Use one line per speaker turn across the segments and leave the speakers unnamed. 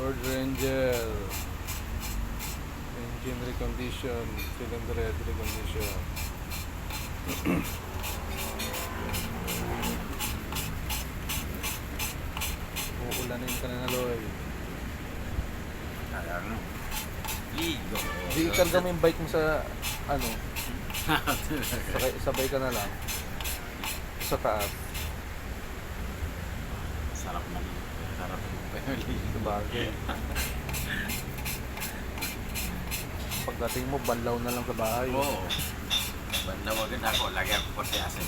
Ford Ranger. Engine recondition, cylinder head recondition. Uulanin ka na Loy.
Ano? Ligo.
Di ikarga mo yung bike mo sa ano, sabay ka na lang sa taas.
Sarap man. Sarap mo pa yung ligo.
Sabagay. Pagdating mo, banlaw na lang sa bahay.
Oo. Bandawagan ako. Lagi ako po si Asen.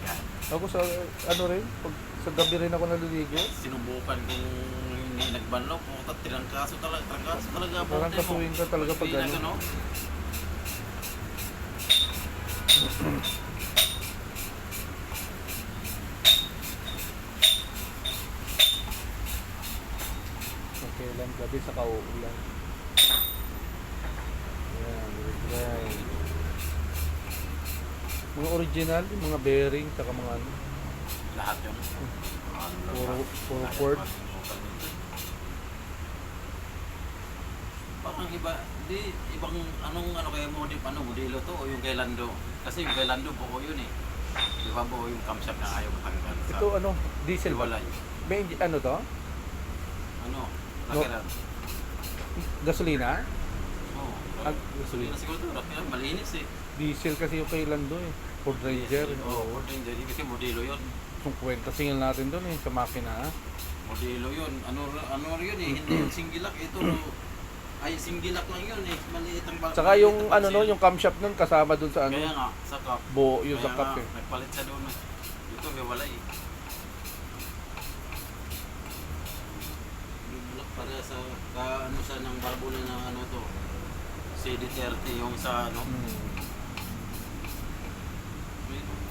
Yan.
Ako sa, ano rin, pag, sa gabi rin ako naliligo.
Sinubukan kung hindi nagbanlaw. Puta, tirangkaso talaga. Trangkaso talaga.
Parang kasuhin ka talaga pag ano.
ano.
Okay lang, gabi sa kauulan. Ayan, right. Mga original, yung mga bearing, saka mga ano.
Lahat yun.
Puro Ford.
Parang iba, di ibang ano kaya modelo to o yung kay Lando. Kasi yung kay Lando buo yun eh. Di ba buo yung camshaft na ayaw matanggal sa
Ito ano, diesel ba?
hiwalay.
May ano to?
Ano? Rakiran.
Gasolina?
Oo.
Gasolina.
Gasolina siguro to. Rakiran, malinis eh.
Diesel kasi yung kay Lando eh. Ford Ranger.
Oo, Ford Ranger. Ibig kasi modelo yun.
Yung kwenta singil natin doon eh, sa makina ha.
Modelo yun. Ano yun eh. Hindi yung single lock. Ito ay single lock lang yun eh. Maliit ang
Saka yung ano no, yung camshaft nun kasama doon sa ano.
Kaya nga, sa cup.
Buo yung
Kaya
sa cup
nga,
eh.
nagpalit siya doon. Ito may wala eh. Bulak para sa ano sa ng barbula ng ano to. CD30 yung sa ano.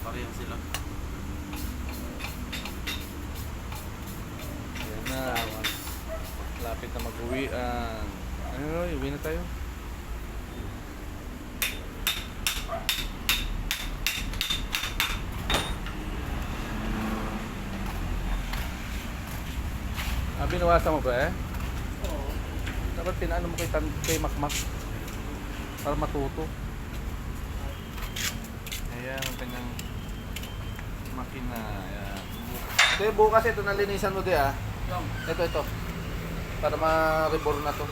Parehas sila.
Ayan na. Lapit na mag-uwi. Ano, uwi na tayo. Binawasan mo ba eh?
Oo.
Dapat pinaano mo kay Makmak para matuto. Ayan ang kanyang makina. Ayan. Ito yung bukas ito nalinisan mo di ah. Ito. Para ma-reborn na to.